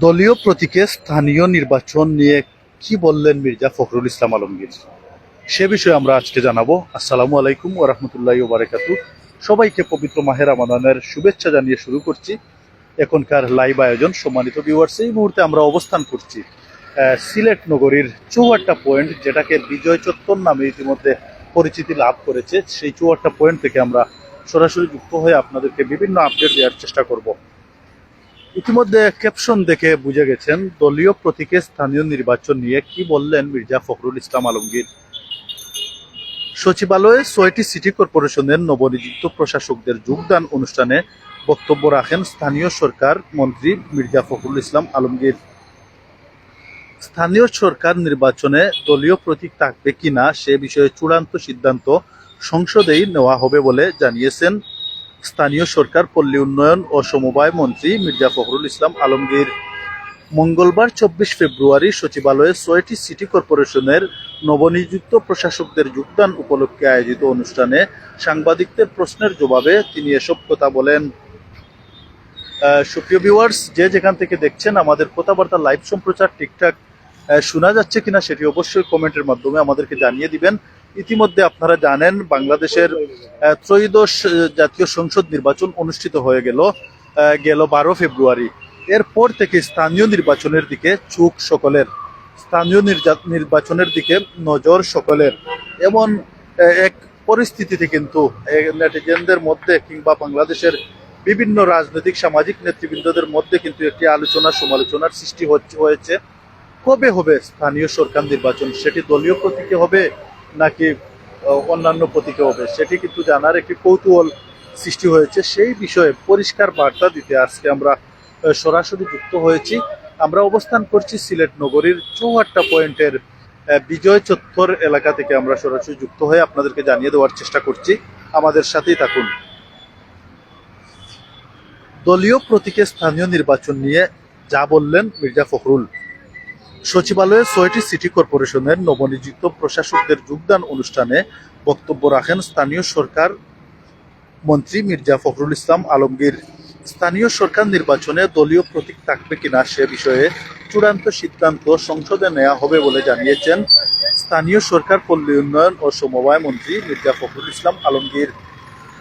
দলীয় প্রতীকে স্থানীয় নির্বাচন নিয়ে কি বললেন মির্জা ফখরুল ইসলাম আলমগীর, সে বিষয়ে আমরা আজকে জানাবো। আসসালামু আলাইকুম ওয়া রাহমাতুল্লাহি ওয়া বারাকাতুহু। সবাইকে পবিত্র মাহে রমাদানের শুভেচ্ছা জানিয়ে শুরু করছি এখনকার লাইভ আয়োজন। সম্মানিত ভিউয়ার্স, এই মুহূর্তে আমরা অবস্থান করছি সিলেট নগরীর চৌহাট্টা পয়েন্ট, যেটাকে বিজয় চত্বর নামে ইতিমধ্যে পরিচিতি লাভ করেছে। সেই চৌহাট্টা পয়েন্ট থেকে আমরা সরাসরি যুক্ত হয়ে আপনাদেরকে বিভিন্ন আপডেট দেওয়ার চেষ্টা করব। ইতিমধ্যে ক্যাপশন দেখে বুঝে গেছেন দলীয় প্রতীকে স্থানীয় নির্বাচন নিয়ে কি বললেন মির্জা ফখরুল ইসলাম আলমগীর। সচিবালয়ে ৬টি সিটি কর্পোরেশনের নবনিযুক্ত প্রশাসকদের যোগদান অনুষ্ঠানে বক্তব্য রাখেন স্থানীয় সরকার মন্ত্রী মির্জা ফখরুল ইসলাম আলমগীর। স্থানীয় সরকার নির্বাচনে দলীয় প্রতীক থাকবে কিনা সে বিষয়ে চূড়ান্ত সিদ্ধান্ত সংসদেই নেওয়া হবে বলে জানিয়েছেন স্থানীয় সরকার, পল্লী উন্নয়ন ও সমবায় মন্ত্রী মির্জা ফখরুল ইসলাম আলমগীর। মঙ্গলবার ২৪ ফেব্রুয়ারি সচিবালয়ে ৬টি সিটি কর্পোরেশনের নবনিযুক্ত প্রশাসকদের যোগদান উপলক্ষে আয়োজিত অনুষ্ঠানে সাংবাদিকদের প্রশ্নের জবাবে তিনি এসব কথা বলেন। সুপ্রিয় ভিউয়ার্স, যে যেখান থেকে দেখছেন আমাদের কথাবার্তা লাইভ সম্প্রচার ঠিকঠাক শোনা যাচ্ছে কিনা সেটি অবশ্যই কমেন্টের মাধ্যমে আমাদেরকে জানিয়ে দিবেন। ইতিমধ্যে আপনারা জানেন বাংলাদেশের ত্রয়োদশ জাতীয় সংসদ নির্বাচন অনুষ্ঠিত হয়ে গেল ১২ ফেব্রুয়ারি। এরপর থেকে স্থানীয় নির্বাচনের দিকে চোখ সকলের, স্থানীয় নির্বাচনের দিকে নজর সকলের। এমন এক পরিস্থিতিতে কিন্তু নেটিজেনদের মধ্যে কিংবা বাংলাদেশের বিভিন্ন রাজনৈতিক সামাজিক নেতৃবৃন্দদের মধ্যে কিন্তু একটি আলোচনা সমালোচনার সৃষ্টি হয়েছে। কবে হবে স্থানীয় সরকার নির্বাচন, সেটি দলীয় প্রতীকে হবে নাকি অন্যান্য প্রতীকে হবে, সেটি কিন্তু জানার একটি কৌতূহল সৃষ্টি হয়েছে। সেই বিষয়ে পরিষ্কার বার্তা দিতে আজকে আমরা সরাসরি যুক্ত হয়েছি। আমরা অবস্থান করছি সিলেট নগরীর চৌহাট্টা পয়েন্টের বিজয় চত্বর এলাকা থেকে। আমরা সরাসরি যুক্ত হয়ে আপনাদেরকে জানিয়ে দেওয়ার চেষ্টা করছি, আমাদের সাথেই থাকুন। দলীয় প্রতীকে স্থানীয় নির্বাচন নিয়ে যা বললেন মির্জা ফখরুল। সচিবালয়ে ৬টি সিটি কর্পোরেশনের নবনিযুক্ত প্রশাসকদের যোগদান অনুষ্ঠানে বক্তব্য রাখেন স্থানীয় সরকার মন্ত্রী মির্জা ফখরুল ইসলাম আলমগীর। স্থানীয় সরকার নির্বাচনে দলীয় প্রতীক থাকবে কিনা সে বিষয়ে চূড়ান্ত সিদ্ধান্ত সংসদে নেওয়া হবে বলে জানিয়েছেন স্থানীয় সরকার, পল্লী উন্নয়ন ও সমবায় মন্ত্রী মির্জা ফখরুল ইসলাম আলমগীর।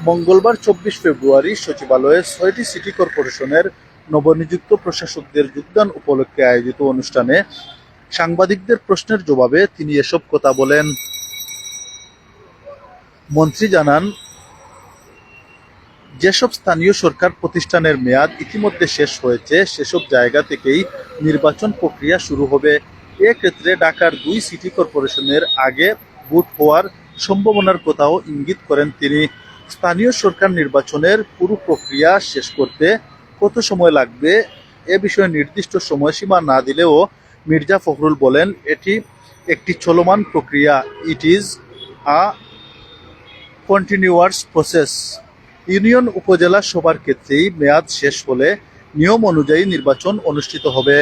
মঙ্গলবার ২৪ ফেব্রুয়ারি সচিবালয়ে ৬টি সিটি কর্পোরেশনের নবনিযুক্ত প্রশাসকদের যোগদান উপলক্ষে আয়োজিত অনুষ্ঠানে সাংবাদিকদের প্রশ্নের জবাবে তিনি এসব কথা বলেন। মন্ত্রী জানান, যেসব স্থানীয় সরকার প্রতিষ্ঠানের মেয়াদ ইতিমধ্যে শেষ হয়েছে সেসব জায়গা থেকেই নির্বাচন প্রক্রিয়া শুরু হবে। এক্ষেত্রে ঢাকার ২ সিটি কর্পোরেশনের আগে ভোট হওয়ার সম্ভাবনার কথাও ইঙ্গিত করেন তিনি। স্থানীয় সরকার নির্বাচনের পুরো প্রক্রিয়া শেষ করতে কত সময় লাগবে এ বিষয়ে নির্দিষ্ট সময়সীমা না দিলেও মির্জা ফখরুল বলেন, এটি একটি চলমান প্রক্রিয়া। It is a continuous process. Union উপজেলা সবার ক্ষেত্রেই মেয়াদ শেষ হলে নিয়ম অনুযায়ী নির্বাচন অনুষ্ঠিত হবে।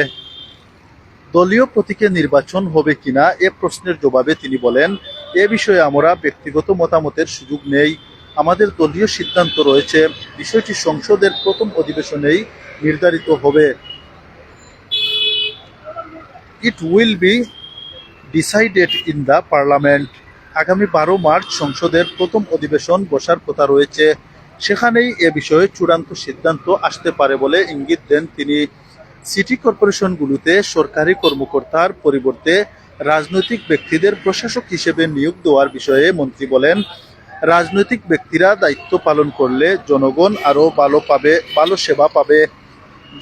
দলীয় প্রতীকে নির্বাচন হবে কিনা এ প্রশ্নের জবাবে তিনি বলেন, এ বিষয়ে আমরা ব্যক্তিগত মতামতের সুযোগ নেই। আমাদের দলীয় সিদ্ধান্ত রয়েছে, বিষয়টি সংসদের প্রথম অধিবেশনেই নির্ধারিত হবে। It will be decided in the parliament. আগামী ১২ মার্চ সংসদের প্রথম অধিবেশন বসার কথা রয়েছে, সেখানেই এ বিষয়ে চূড়ান্ত সিদ্ধান্ত আসতে পারে বলে ইঙ্গিত দেন তিনি। সিটি কর্পোরেশনগুলোতে সরকারি কর্মকর্তার পরিবর্তে রাজনৈতিক ব্যক্তিদের প্রশাসক হিসেবে নিয়োগ দেওয়ার বিষয়ে মন্ত্রী বলেন, রাজনৈতিক ব্যক্তিরা দায়িত্ব পালন করলে জনগণ আরও ভালো সেবা পাবে।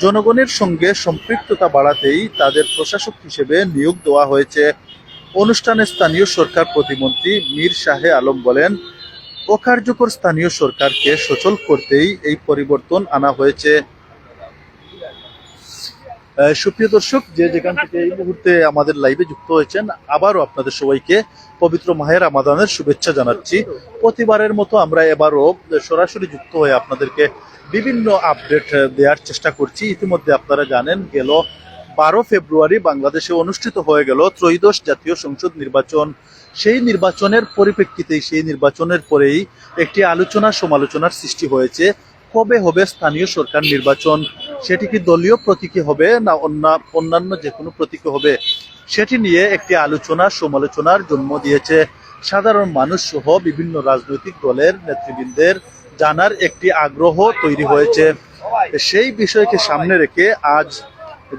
জনগণের সঙ্গে সম্পৃক্ততা বাড়াতেই তাদের প্রশাসক হিসেবে নিয়োগ দেওয়া হয়েছে। অনুষ্ঠানে স্থানীয় সরকার প্রতিমন্ত্রী মীর শাহে আলম বলেন, অকার্যকর স্থানীয় সরকারকে সচল করতেই এই পরিবর্তন আনা হয়েছে। সুপ্রিয় দর্শক, যে যেখান থেকে এই মুহূর্তে আমাদের লাইভে যুক্ত হয়েছেন, আবারও আপনাদের সবাইকে পবিত্র মাহে রমাদানের শুভেচ্ছা জানাচ্ছি। প্রতিবারের মতো আমরা এবারও সরাসরি যুক্ত হয়ে আপনাদেরকে বিভিন্ন আপডেট দেওয়ার চেষ্টা করছি। ইতিমধ্যে আপনারা জানেন গেল ১২ ফেব্রুয়ারি বাংলাদেশে অনুষ্ঠিত হয়ে গেল ত্রয়োদশ জাতীয় সংসদ নির্বাচন। সেই নির্বাচনের পরিপ্রেক্ষিতেই, সেই নির্বাচনের পরেই একটি আলোচনা সমালোচনার সৃষ্টি হয়েছে, কবে হবে স্থানীয় সরকার নির্বাচন। সেটি কি দলীয় প্রতীকী হবে না অন্যান্য যে কোনো প্রতীকী হবে, সেটি নিয়ে একটি আলোচনা সমালোচনার জন্ম দিয়েছে। সাধারণ মানুষ সহ বিভিন্ন রাজনৈতিক দলের নেতৃবৃন্দের জানার একটি আগ্রহ তৈরি হয়েছে। সেই বিষয়কে সামনে রেখে আজ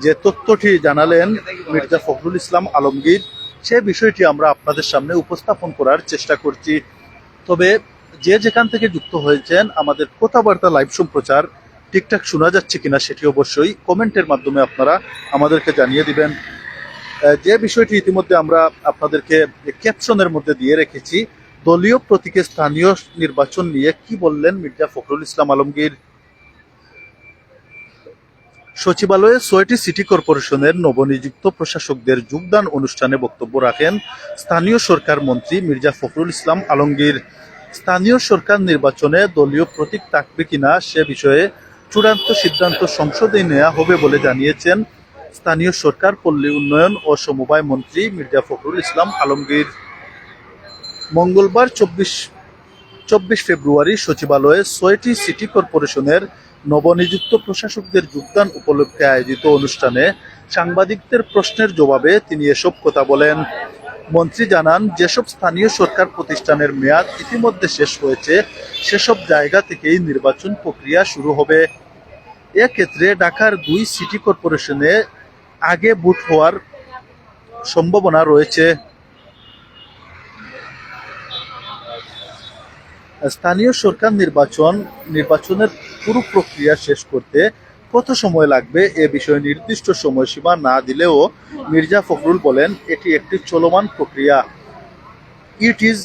যে তথ্যটি জানালেন মির্জা ফখরুল ইসলাম আলমগীর, সে বিষয়টি আমরা আপনাদের সামনে উপস্থাপন করার চেষ্টা করছি। তবে যে যেখান থেকে যুক্ত হয়েছেন, আমাদের কথাবার্তা লাইভ সম্প্রচার ঠিকঠাক শোনা যাচ্ছে কিনা সেটি অবশ্যই কমেন্টের মাধ্যমে আপনারা আমাদেরকে জানিয়ে দিবেন। যে বিষয়টি ইতিমধ্যে আমরা আপনাদেরকে ক্যাপশনের মধ্যে দিয়ে রেখেছি, দলীয় প্রতীকে স্থানীয় নির্বাচন নিয়ে কি বললেন মির্জা ফখরুল ইসলাম আলমগীর। সচিবালয়ে ৬টি সিটি কর্পোরেশনের নবনিযুক্ত প্রশাসকদের যোগদান অনুষ্ঠানে বক্তব্য রাখেন স্থানীয় সরকার মন্ত্রী মির্জা ফখরুল ইসলাম আলমগীর। স্থানীয় সরকার নির্বাচনে দলীয় প্রতীক থাকবে কিনা সে বিষয়ে চূড়ান্ত সিদ্ধান্ত সংসদে নেওয়া হবে বলে জানিয়েছেন স্থানীয় সরকার, পল্লী উন্নয়ন ও সমবায় মন্ত্রী মির্জা ফখরুল ইসলাম আলমগীর। মঙ্গলবার ২৪ ফেব্রুয়ারি সচিবালয়ে ৬টি সিটি কর্পোরেশনের নবনিযুক্ত প্রশাসকদের যোগদান উপলক্ষে আয়োজিত অনুষ্ঠানে সাংবাদিকদের প্রশ্নের জবাবে তিনি এসব কথা বলেন। মন্ত্রী জানান, যেসব স্থানীয় সরকার প্রতিষ্ঠানের মেয়াদ ইতিমধ্যে শেষ হয়েছে সেসব জায়গা থেকেই নির্বাচন প্রক্রিয়া শুরু হবে। এক্ষেত্রে ঢাকার ২ সিটি কর্পোরেশনে আগে ভোট হওয়ার সম্ভাবনা রয়েছে। স্থানীয় সরকার নির্বাচনের পুরো প্রক্রিয়া শেষ করতে কত সময় লাগবে এ বিষয়ে নির্দিষ্ট সময়সীমা না দিলেও মির্জা ফখরুল বলেন, এটি একটি চলমান প্রক্রিয়া। It is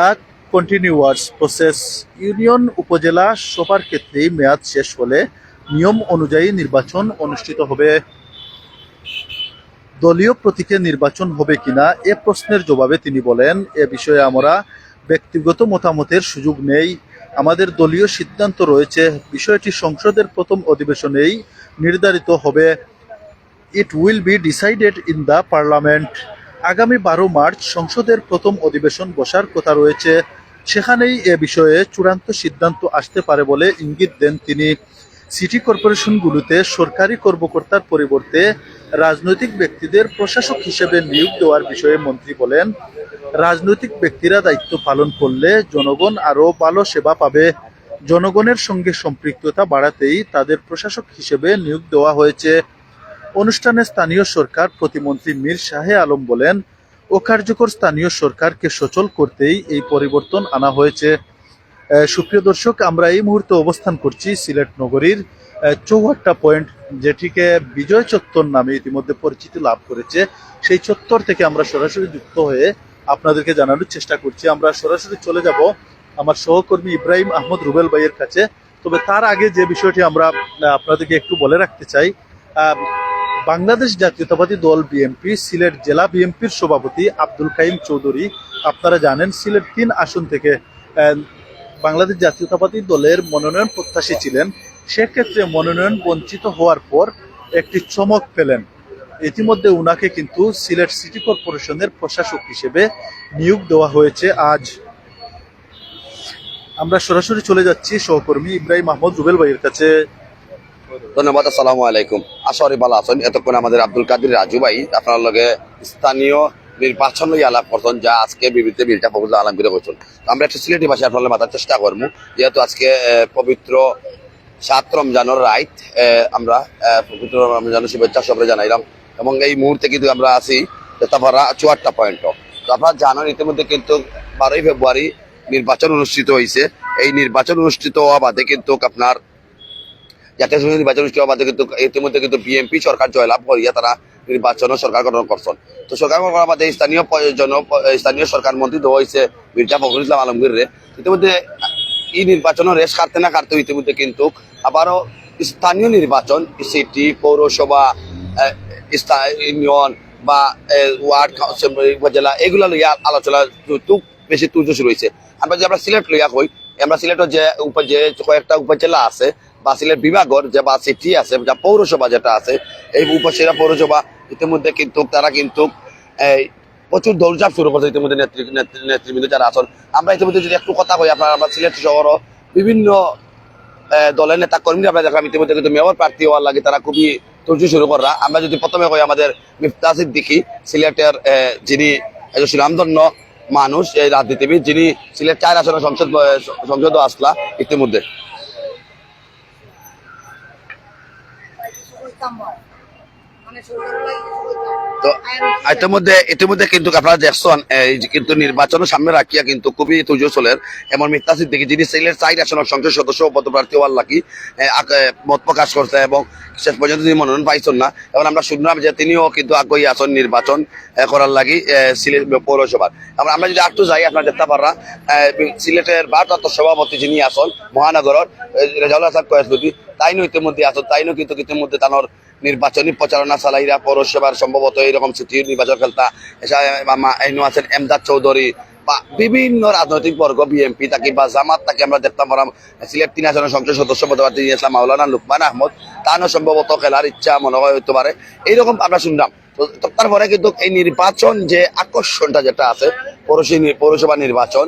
a continuous process. Union উপজেলা সবার ক্ষেত্রেই মেয়াদ শেষ হলে নিয়ম অনুযায়ী নির্বাচন অনুষ্ঠিত হবে। দলীয় প্রতীকে নির্বাচন হবে কিনা এ প্রশ্নের জবাবে তিনি বলেন, এ বিষয়ে আমরা ব্যক্তিগত মতামতের সুযোগ নেই। আমাদের দলীয় সিদ্ধান্ত রয়েছে। বিষয়টি সংসদের প্রথম অধিবেশনেই নির্ধারিত হবে। It will be decided in the parliament. আগামী ১২ মার্চ সংসদের প্রথম অধিবেশন বসার কথা রয়েছে। সেখানেই এ বিষয়ে চূড়ান্ত সিদ্ধান্ত আসতে পারে বলে ইঙ্গিত দেন তিনি। সিটি কর্পোরেশনগুলোতে সরকারি কর্মকর্তার পরিবর্তে রাজনৈতিক ব্যক্তিদের প্রশাসক হিসেবে নিয়োগ দেওয়ার বিষয়ে মন্ত্রী বলেন, রাজনৈতিক ব্যক্তিরা দায়িত্ব পালন করলে জনগণ আরও ভালো সেবা পাবে। জনগণের সঙ্গে সম্পৃক্ততা বাড়াতেই তাদের প্রশাসক হিসেবে নিয়োগ দেওয়া হয়েছে। অনুষ্ঠানে স্থানীয় সরকার প্রতিমন্ত্রী মীর শাহে আলম বলেন, অকার্যকর স্থানীয় সরকারকে সচল করতেই এই পরিবর্তন আনা হয়েছে। সুপ্রিয় দর্শক, আমরা এই মুহূর্তে অবস্থান করছি সিলেট নগরীর চৌহাট্টা পয়েন্ট, যেটিকে বিজয় চত্বর নামে ইতিমধ্যে পরিচিতি লাভ করেছে। সেই চত্বর থেকে আমরা সরাসরি যুক্ত হয়ে আপনাদেরকে জানানোর চেষ্টা করছি। আমরা সরাসরি চলে যাব আমার সহকর্মী ইব্রাহিম আহমদ রুবেল ভাইয়ের কাছে। তবে তার আগে যে বিষয়টি আমরা আপনাদেরকে একটু বলে রাখতে চাই, বাংলাদেশ জাতীয়তাবাদী দল বিএনপি সিলেট জেলা বিএনপির সভাপতি আব্দুল কাইম চৌধুরী, আপনারা জানেন সিলেট ৩ আসন থেকে বাংলাদেশ জাতীয়তাবাদী দলের মনোনয়ন প্রত্যাশী ছিলেন। সেক্ষেত্রে মনোনয়ন বঞ্চিত হওয়ার পর একটি চমক পেলেন। ইতিমধ্যে উনাকে কিন্তু সিলেট সিটি কর্পোরেশনের প্রশাসক হিসেবে নিয়োগ দেওয়া হয়েছে আজ। আমরা সরাসরি চলে যাচ্ছি সহকর্মী ইব্রাহিম আহমদ রুবেল ভাইয়ের কাছে। ধন্যবাদ। আসসালামু আলাইকুম। আশারি ভালো আছেন। এতক্ষণ আমাদের আব্দুল কাদির রাজু ভাই আপনার লগে স্থানীয় নির্বাচন আলাপ করছেন, যা আজকে বিবৃতি মির্জা ফখরুল আলমগীর করছেন। আমরা একটা সিলেটি ভাষায় আপনার মাথার চেষ্টা করবো, যেহেতু আজকে পবিত্র ৭ রমজানের রাইত, আমরা পবিত্র রমজানের শুভেচ্ছা সবাই জানাইলাম। এবং এই মুহূর্তে কিন্তু আমরা আছি তারপরা চুয়াট্টা পয়েন্ট। তো আপনারা জানেন ইতিমধ্যে কিন্তু ১২ই ফেব্রুয়ারি নির্বাচন অনুষ্ঠিত হয়েছে। এই নির্বাচন অনুষ্ঠিত হওয়া বাদে কিন্তু আপনার জাতীয় সংসদ নির্বাচন অনুষ্ঠিত হওয়া বাদে কিন্তু ইতিমধ্যে কিন্তু বিএনপি সরকার জয়লাভ করিয়া তারা নির্বাচন সরকার গঠন করছেন। তো সরকার গঠন করার বাদে স্থানীয় সরকার মন্ত্রী দেওয়া হয়েছে মির্জা ফখরুল ইসলাম আলমগীরে। ইতিমধ্যে এই নির্বাচনের রেস কাটতে না কাটতে ইতিমধ্যে কিন্তু আবারও স্থানীয় নির্বাচন সিটি, পৌরসভা, ইউনিয়ন বা ওয়ার্ড কাউন্সিল, উপজেলা, এগুলো লইয়া আলোচনা বেশি তুলতে শুরু হয়েছে। আমরা যে আমরা সিলেট লইয়া কই, আমরা সিলেটের যে কয়েকটা উপজেলা আছে বা সিলেট বিভাগের যে বা সিটি আছে, যা পৌরসভা যেটা আছে, এই উপজেলা পৌরসভা ইতিমধ্যে কিন্তু তারা কিন্তু প্রচুর দৌড়ঝাঁপ শুরু করছে ইতিমধ্যে নেতৃবৃন্দ যারা আছেন। আমরা ইতিমধ্যে যদি একটু কথা কই, আমরা সিলেট শহর বিভিন্ন দলের নেতা কর্মীরা আমরা দেখলাম ইতিমধ্যে কিন্তু মেয়র প্রার্থী হওয়ার লাগে তারা খুবই তুর্য শুরু করা। আমরা যদি প্রথমে কই আমাদের মিফতা সিদ্দিকী সিলেটের যিনি সুনামধন্য মানুষ, এই রাজনীতিবিদ, যিনি সিলেট 4 আসনের সংসদ আসলা ইতিমধ্যে। তো ইতিমধ্যে কিন্তু আপনারা দেখছেন কিন্তু নির্বাচন সামনে রাখিয়া কিন্তু খুবই তুজসলের এমন মিথ্যা সিদ্দিকী, যিনি সিলেট 4 আসনের সংসদ সদস্য পদপ্রার্থী হওয়ার লাগি মত প্রকাশ করছে এবং শেষ পর্যন্ত তিনি মনোনয়ন পাইছেন না। এবং আমরা শুনলাম যে তিনিও কিন্তু আগ্রহী আছেন নির্বাচন করার লাগি সিলেট পৌরসভার। আমরা যদি একটু যাই আপনারা দেখতে পারা সিলেটের ভারপ্রাপ্ত সভাপতি যিনি আছেন মহানগরের রেজাউল হাসান কয়েসলুদ্দি, তাইনও ইতিমধ্যে আছেন, তাইনও কিন্তু ইতিমধ্যে তানোর নির্বাচনী প্রচারণা চালাইরা পৌরসভার সম্ভবত এইরকম সিটি নির্বাচন খেলতা এনু আছেন এমদাদ চৌধুরী বা বিভিন্ন রাজনৈতিক বর্গ বিএনপি থাকি বা জামাত থাকি আমরা দেখতাম পারাম সিলেট 3 আসনের সংসদ সদস্য পদপ্রার্থী ইসলাম মাওলানা লুকমান আহমদ, তানও সম্ভবত খেলার ইচ্ছা মনে হয় হতে পারে, এইরকম আমরা শুনলাম। তো তারপরে কিন্তু এই নির্বাচন যে আকর্ষণটা যেটা আছে পৌরসভা নির্বাচন,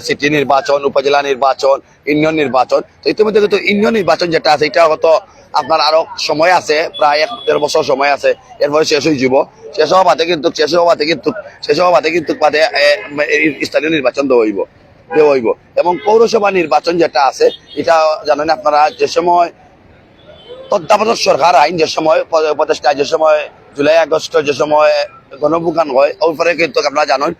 সিটি নির্বাচন, উপজেলা নির্বাচন, ইউনিয়ন নির্বাচন, তো ইতিমধ্যে কিন্তু ইউনিয়ন নির্বাচন যেটা আছে এটা হয়তো আপনার আরো সময় আছে, প্রায় 1-1.5 বছর সময় আছে, এরপরে শেষ হয়ে যাব। শেষ হওয়া বাদে কিন্তু বাদে স্থানীয় নির্বাচন দেওয়া হইব। এবং পৌরসভা নির্বাচন যেটা আছে এটা জানেন আপনারা, যে সময় তত্ত্বাবধায়ক সরকার আইন, যে সময় উপদেষ্টা, যে সময় জুলাই আগস্ট, যে সময় গণভুগান হয়, ওই পরে কিন্তু আপনারা জানেন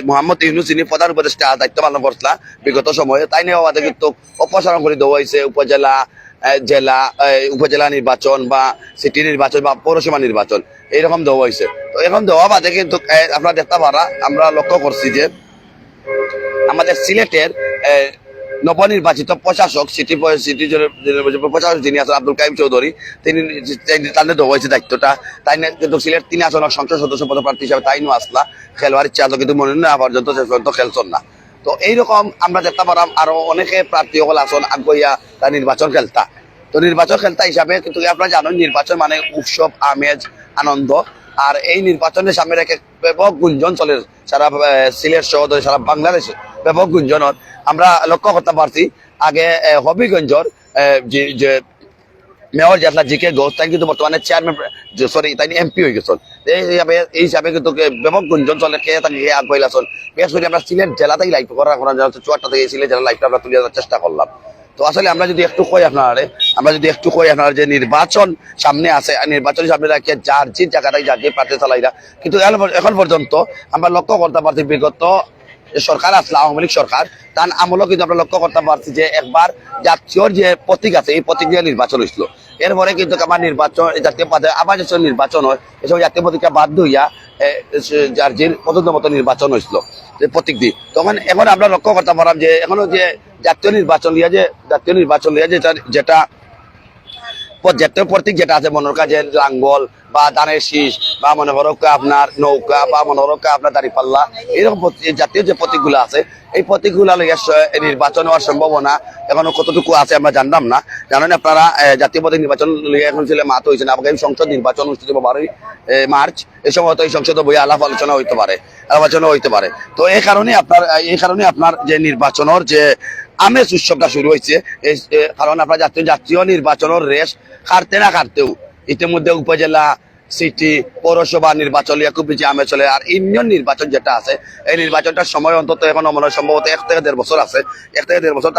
মোহাম্মদ ইউনূস যিনি প্রধান উপদেষ্টা দায়িত্ব পালন করছিলা বিগত সময়ে, তাই নিয়ে আমাদের কিন্তু অপসারণ করে দেওয়া হয়েছে উপজেলা নির্বাচন বা সিটি নির্বাচন বা পৌরসভা নির্বাচন এইরকম দেওয়া হয়েছে। তো এখন দেওয়া বাদে কিন্তু আপনারা দেখতে পারা আমরা লক্ষ্য করছি যে আমাদের সিলেটের নবনির্বাচিত প্রশাসক সিটি প্রশাসক যিনি আছেন আব্দুল কাইম চৌধুরী, তিনি তাদের দেওয়া হয়েছে দায়িত্বটা। তাই কিন্তু সিলেট 3 আসনের সংসদ সদস্য পদপ্রার্থী হিসাবে তাইনও আসলা, খেলোয়াড় ইচ্ছা আছে কিন্তু মনোনয়ন না পর্যন্ত শেষ পর্যন্ত খেলছেন না। তো এইরকম আমরা দেখতে পারাম আরো অনেকে প্রার্থী হল আসন আগ্রহিয়া তার নির্বাচন খেলতা। তো নির্বাচন খেলতা হিসাবে কিন্তু আপনারা জানেন নির্বাচন মানে উৎসব, আমেজ, আনন্দ। আর এই নির্বাচনের সামনে রেখে ব্যাপক গুঞ্জন চলে সারা সিলেট সহ সারা বাংলাদেশে, ব্যাপক গুঞ্জন আমরা লক্ষ্য করতে পারছি। আগে হবিগঞ্জর যে মেয়র যেটা জিকে ঘোষ, তাই কিন্তু বর্তমানে চেয়ারম্যান তাই এমপি হয়ে গেছেন। এই হিসাবে কিন্তু ব্যাপক গুঞ্জন চলে কে তাকে আগ্রহী আসন। বিশেষ করে আমরা সিলেট জেলাতেই লাইভ করা চুয়াট্টা থেকে সিলেট জেলা লাইভটা আমরা তুলে দেওয়ার চেষ্টা করলাম। তো আসলে আমরা যদি একটু কই আপনারা যে নির্বাচন সামনে আছে, নির্বাচনের সামনে রাখিয়ে যার যে জায়গাটাই যার যে প্রার্থী চালাইরা, কিন্তু এখন পর্যন্ত আমরা লক্ষ্য করতে পারছি বিগত সরকার আসলে আওয়ামী লীগ সরকার, তার আমলও কিন্তু আমরা লক্ষ্য করতে পারছি যে একবার জাতীয় যে প্রতীক আছে এই প্রতীক দিয়ে নির্বাচন হয়েছিল। এরপরে কিন্তু আমার নির্বাচন জাতীয় পদে আবার যে নির্বাচন হয় এসব জাতীয় প্রতীকটা বাধ্য হইয়া যার যে পছন্দ মতো নির্বাচন হয়েছিল প্রতীক দিয়ে। তখন এখন আমরা লক্ষ্য করতে পারলাম যে এখনো যে জাতীয় নির্বাচন লিয়া যেটা জাতীয় প্রতীক যেটা আছে মনে করা যে লাঙ্গল বা ধানের শীষ বা মনে করো আপনার নৌকা বা মনে করো আপনার দাঁড়িপাল্লা, এরকম জাতীয় যে প্রতীকগুলো আছে এই প্রতীকগুলো নির্বাচন হওয়ার সম্ভাবনা এখনো কতটুকু আছে আমরা জানলাম না। জানেন আপনারা জাতীয় প্রতীক নির্বাচন এখন ছিল মাত হয়েছে না, আগামী সংসদ নির্বাচন অনুষ্ঠিত 12 মার্চ, এই সময় তো এই সংসদে বই আলাপ আলোচনা হইতে পারে। তো এই কারণে আপনার যে নির্বাচনের যে আমেজ উৎসবটা শুরু হয়েছে, কারণ আপনার জাতীয় নির্বাচনের রেস কাটতেও ইতিমধ্যে উপজেলা, সিটি, পৌরসভা নির্বাচন খুব বেশি আমেজ চলে। আর ইউনিয়ন নির্বাচন যেটা আছে এই নির্বাচনটার সময় অন্তত এখন মনে হয় সম্ভবত 1 থেকে 1.5 বছর আছে। 1 থেকে 1.5 বছর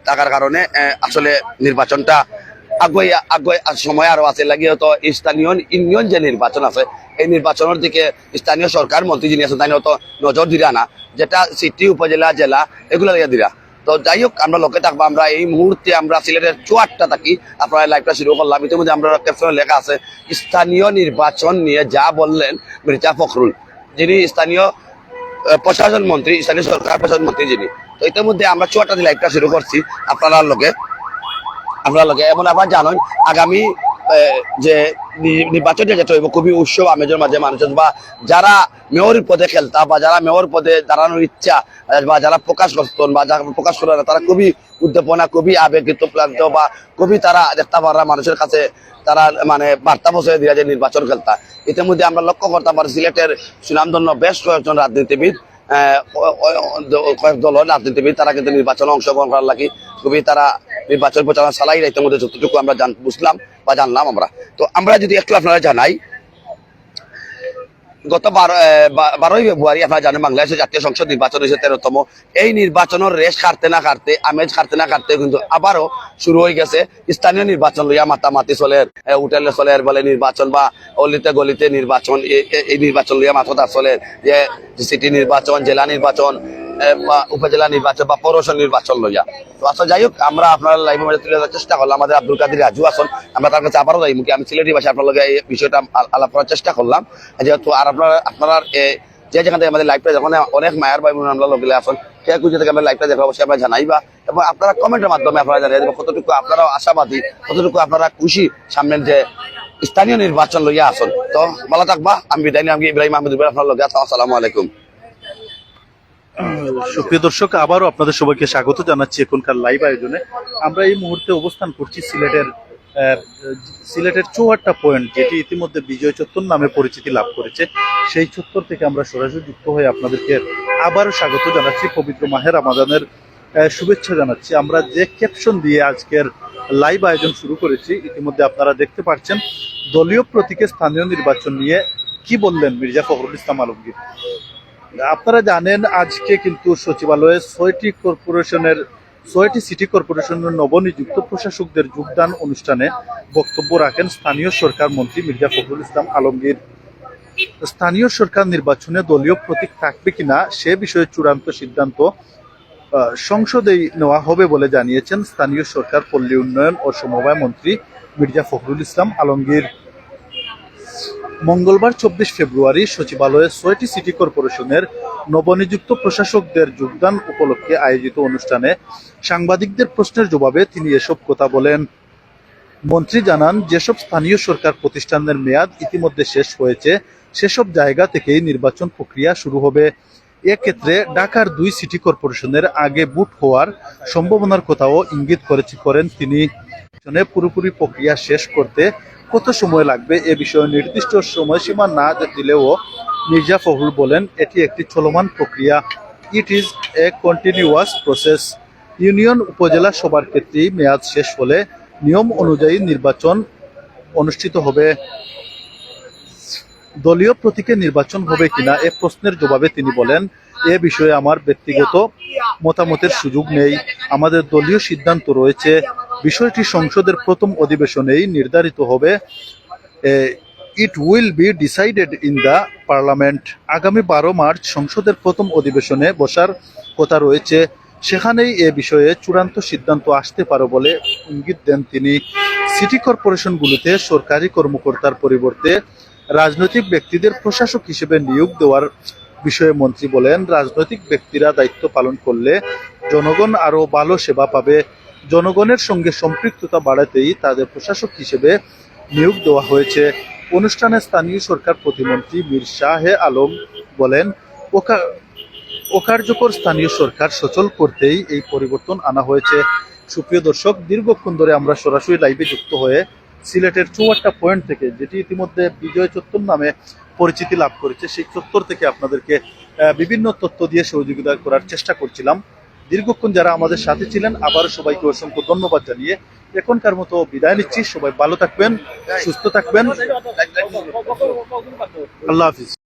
থাকার কারণে আসলে নির্বাচনটা আগুয়ে সময় আরো আছে লাগিয়ে। তো স্থানীয় ইউনিয়ন যে নির্বাচন আছে এই নির্বাচনের দিকে স্থানীয় সরকার মন্ত্রী যিনি আছে তাই হয়তো নজর দিরা না, যেটা সিটি, উপজেলা, জেলা এগুলো লাগিয়ে দিরা। তো যাই হোক আমরা লক্ষ্যে থাকবো। আমরা এই মুহূর্তে আমরা সিলেটের চুয়াট্টা থাকি, আপনারা লাইভটা শুরু করলাম। ইতিমধ্যে আমরা ক্যাপশনে লেখা আছে স্থানীয় নির্বাচন নিয়ে যা বললেন মির্জা ফখরুল, যিনি স্থানীয় প্রশাসন মন্ত্রী, স্থানীয় সরকার প্রশাসন মন্ত্রী যিনি। তো ইতিমধ্যে আমরা চুয়াট্টা লাইভটা শুরু করছি আপনারা লগে এমন আপনারা জানেন আগামী যে নির্বাচন যেটা হইব খুবই উৎসব আমেজের মাঝে মানুষের বা যারা মেয়রের পদে খেলতা বা যারা মেয়র পদে দাঁড়ানোর ইচ্ছা বা যারা প্রকাশ করতেন বা যারা প্রকাশ করে না, তারা খুবই উদ্দীপনা, খুবই আবেগিত প্রান্ত বা খুবই তারা দেখতে পারা মানুষের কাছে তারা মানে বার্তা পৌঁছে দিয়া যে নির্বাচন খেলতা। ইতিমধ্যে আমরা লক্ষ্য করতে পারি সিলেটের সুনামধন্য বেশ কয়েকজন রাজনীতিবিদ, কয়েক দলের রাজনীতিবিদ তারা কিন্তু নির্বাচনে অংশগ্রহণ করার লাগি খুবই তারা নির্বাচন প্রচারণা চালাই না, ইতিমধ্যে যতটুকু আমরা বুঝলাম বা জানলাম আমরা। তো আমরা যদি একটু আপনারা জানাই, গত 12ই ফেব্রুয়ারি আপনারা জানেন বাংলাদেশের জাতীয় সংসদ নির্বাচন হয়েছে 13তম। এই নির্বাচনের রেশ কাটতে না কাটতে, আমেজ কাটতে না কাটতে কিন্তু আবারও শুরু হয়ে গেছে স্থানীয় নির্বাচন লইয়া মাতামাতি চলের, হোটেলে চলের বলে নির্বাচন বা অলিতে গলিতে নির্বাচন, এই নির্বাচন লইয়া মাথা চলের, যে সিটি নির্বাচন, জেলা নির্বাচন বা উপজেলা নির্বাচন বা পৌরসভা নির্বাচন লইয়া। তো আচ্ছা যাই হোক, আমরা আপনার লাইভের মধ্যে তুলে ধরার চেষ্টা করলাম। আমাদের আব্দুল কাদের রাজু আসন, আমরা তার কাছে আবারও যাই মুখে, আমি সিলেটি ভাষায় আপনার লগে এই বিষয়টা আলাপ করার চেষ্টা করলাম। যেহেতু আর আপনারা যে যেখান থেকে আমাদের লাইভটা যখন অনেক মায়ের ভাই বোন আমরা লগলে আসুন, কে কুজে থেকে আমরা লাইভটা দেখা অবশ্যই আপনারা জানাইবা, এবং আপনারা কমেন্টের মাধ্যমে আপনারা জানিয়ে দেবেন কতটুকু আপনারাও আশাবাদী, কতটুকু আপনারা খুশি সামনের যে স্থানীয় নির্বাচন লইয়া আসুন। তো ভালো থাকবা, আমি বিদায় নিয়ে আমি ইব্রাহিম আহমেদ আপনার লগে আসসালাম, আসসালামু আলাইকুম। সুপ্রিয় দর্শক, আবারও আপনাদের সবাইকে স্বাগত জানাচ্ছি এখনকার লাইভ আয়োজনে। আমরা এই মুহূর্তে অবস্থান করছি সিলেটের চৌহাট্টা পয়েন্ট, যেটি ইতিমধ্যে বিজয় চত্বর নামে পরিচিতি লাভ করেছে। সেই চত্বর থেকে আমরা সরাসরি যুক্ত হয়ে আপনাদেরকে আবারও স্বাগত জানাচ্ছি, পবিত্র মাহে রমাদানের শুভেচ্ছা জানাচ্ছি। আমরা যে ক্যাপশন দিয়ে আজকের লাইভ আয়োজন শুরু করেছি, ইতিমধ্যে আপনারা দেখতে পাচ্ছেন দলীয় প্রতীকে স্থানীয় নির্বাচন নিয়ে কি বললেন মির্জা ফখরুল ইসলাম আলমগীর। আপনারা জানেন আজকে কিন্তু সচিবালয়ে 6টি সিটি কর্পোরেশনের নবনিযুক্ত প্রশাসকদের যোগদান অনুষ্ঠানে বক্তব্য রাখেন স্থানীয় সরকার মন্ত্রী মির্জা ফখরুল ইসলাম আলমগীর। স্থানীয় সরকার নির্বাচনে দলীয় প্রতীক থাকবে কিনা সে বিষয়ে চূড়ান্ত সিদ্ধান্ত সংসদেই নেওয়া হবে বলে জানিয়েছেন স্থানীয় সরকার, পল্লী উন্নয়ন ও সমবায় মন্ত্রী মির্জা ফখরুল ইসলাম আলমগীর। মঙ্গলবার 24 ফেব্রুয়ারি সচিবালয়ে 6টি সিটি কর্পোরেশনের নবনিযুক্ত প্রশাসকদের যোগদান উপলক্ষে আয়োজিত অনুষ্ঠানে সাংবাদিকদের প্রশ্নের জবাবে তিনি এসব কথা বলেন। মন্ত্রী জানান, যেসব স্থানীয় সরকার প্রতিষ্ঠানের মেয়াদ ইতিমধ্যে শেষ হয়েছে সেসব জায়গা থেকেই নির্বাচন প্রক্রিয়া শুরু হবে। এক্ষেত্রে ঢাকার 2 সিটি কর্পোরেশনের আগে ভোট হওয়ার সম্ভাবনার কথাও ইঙ্গিত করেন তিনি। পুরোপুরি প্রক্রিয়া শেষ করতে কত সময় লাগবে এ বিষয়ে নির্দিষ্ট সময়সীমা না দিলেও মির্জা ফখরুল বলেন, এটি একটি চলমান প্রক্রিয়া, it is a continuous process. Union উপজেলা সবার ক্ষেত্রেই মেয়াদ শেষ হলে নিয়ম অনুযায়ী নির্বাচন অনুষ্ঠিত হবে। দলীয় প্রতীকে নির্বাচন হবে কিনা এ প্রশ্নের জবাবে তিনি বলেন, এ বিষয়ে আমার ব্যক্তিগত মতামতের সুযোগ নেই, আমাদের দলীয় সিদ্ধান্ত রয়েছে। বিষয়টি সংসদের প্রথম অধিবেশনেই নির্ধারিত হবে। It will be decided in the parliament. আগামী 12 মার্চ সংসদের প্রথম অধিবেশনে বসার কথা রয়েছে, সেখানেই এ বিষয়ে চূড়ান্ত সিদ্ধান্ত আসতে পারে বলে ইঙ্গিত দেন তিনি। সিটি কর্পোরেশনগুলোতে সরকারি কর্মকর্তার পরিবর্তে রাজনৈতিক ব্যক্তিদের প্রশাসক হিসেবে নিয়োগ দেওয়ার বিষয়ে মন্ত্রী বলেন, রাজনৈতিক ব্যক্তিরা দায়িত্ব পালন করলে জনগণ আরও ভালো সেবা পাবে। জনগণের সঙ্গে সম্পৃক্ততা বাড়াতেই তাদের প্রশাসক হিসেবে নিয়োগ দেওয়া হয়েছে। অনুষ্ঠানে স্থানীয় সরকার প্রতিমন্ত্রী মীর শাহে আলম বলেন, অকার্যকর স্থানীয় সরকার সচল করতেই এই পরিবর্তন আনা হয়েছে। সুপ্রিয় দর্শক, দীর্ঘক্ষণ ধরে আমরা সরাসরি লাইভে যুক্ত হয়ে সিলেটের চৌহাট্টা পয়েন্ট থেকে, যেটি ইতিমধ্যে বিজয় চত্বর নামে পরিচিতি লাভ করেছে, সেই চত্বর থেকে আপনাদেরকে বিভিন্ন তথ্য দিয়ে সহযোগিতা করার চেষ্টা করছিলাম। দীর্ঘক্ষণ যারা আমাদের সাথে ছিলেন, আবারও সবাইকে অসংখ্য ধন্যবাদ জানিয়ে এখনকার মতো বিদায় নিচ্ছি। সবাই ভালো থাকবেন, সুস্থ থাকবেন, আল্লাহ হাফিজ।